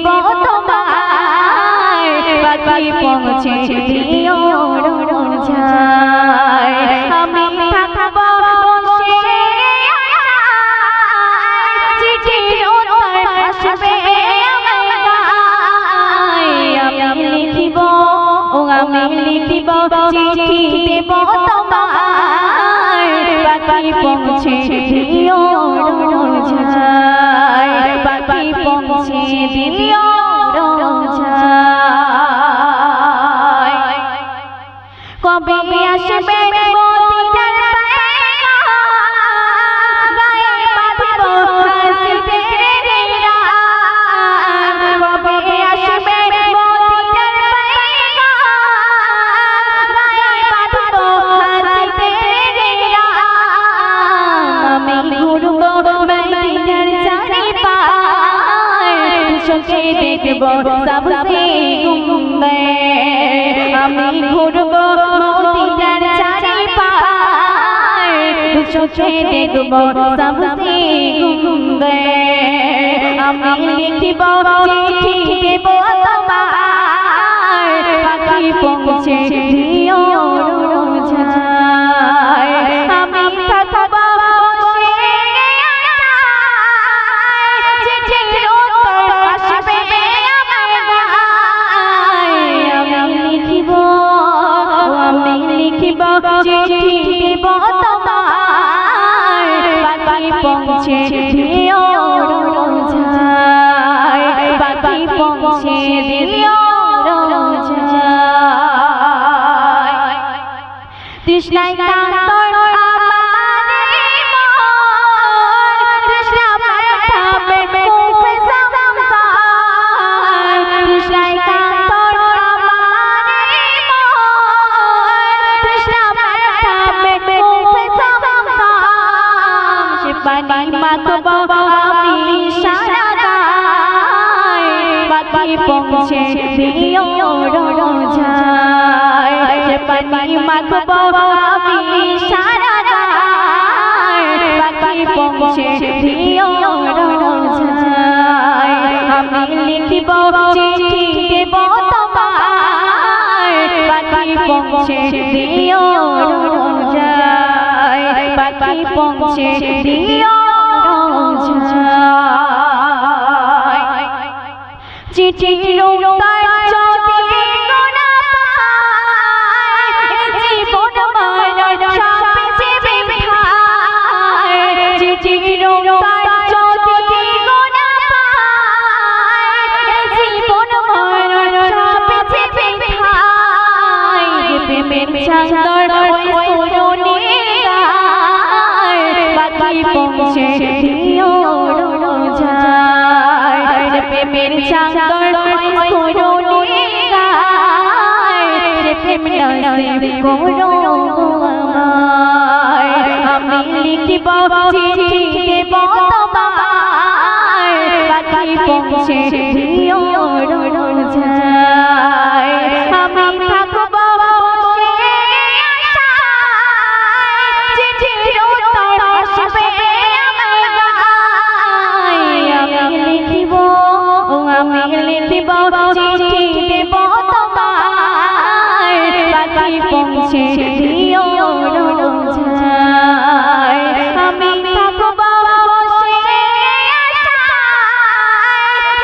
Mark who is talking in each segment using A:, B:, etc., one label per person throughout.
A: দেব তোমায় পাখি পৌঁছে দিও রোজায় আমি থাকবো বসে চিঠির উত্তর আসবে আমি লিখিব চিঠি দেব তোমায় পাখি পৌঁছে দিও রোজায় পাখি পৌঁছে দিও রোজায় কবে আসবে মদিনার গায়ে বাঁধব হাসিদের রাগ কবে আসবে মদিনার গায়ে বাঁধব হাসিদের রাগ আমি ঘুরব মদিনার চারিপাশ চোখে দেখব সবসে গুম্বে আমি ঘুরব মদিনার চারিপাশ চোখে দেখব সবসে গুম্বে আমি লিখিব চিঠি দেব তোমায় পাখি পৌঁছে দিও রোজায় আমি থাকবো বসে চিঠির উত্তর আসবে আমি লিখিব চিঠি দেব তোমায় পাখি পৌঁছে দিও রোজায় পাখি পৌঁছে দিও রোজায় তৃষ্ণায় কাতর পানি মাখব আমি সারা গায় পাখি পৌঁছে দিও রোজায় পানি মাখব আমি সারা গায় পাখি পৌঁছে দিও রোজায় আমি লিখিব চিঠি দেব তোমায় পাখি পৌঁছে দিও রোজায় পাখি পৌঁছে দিও রোজায় চিঠির উত্তর যদি না পাই জীবন মরণ সব যাবে বৃথায় চিঠির উত্তর যদি না পাই জীবন মরণ সব যাবে বৃথায় প্রেমের চাদর ওই তরুণীর গায়ে পাখি পৌঁছে দিও রোজায় প্রেমের চাদর ওই তরুণীর গায়ে প্রেম নসিব করো আমায় আমি লিখিব চিঠি দেব তোমায় পাখি পৌঁছে দিও রোজায় আমি থাকবো বসে চিঠির উত্তর আসবে আমি লিখিব চিঠি দেব তোমায় পাখি পৌঁছে দিও রোজায় আমি থাকবো বসে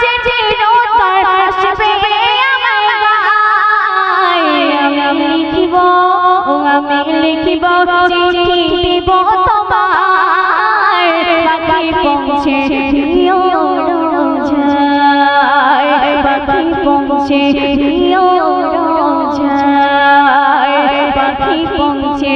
A: চিঠির উত্তর আসবে আমি লিখিব চিঠি দেব তোমায় পাখি পৌঁছে দিও রোজায় পাখি পৌঁছে দিও রোজায় পাখি পৌঁছে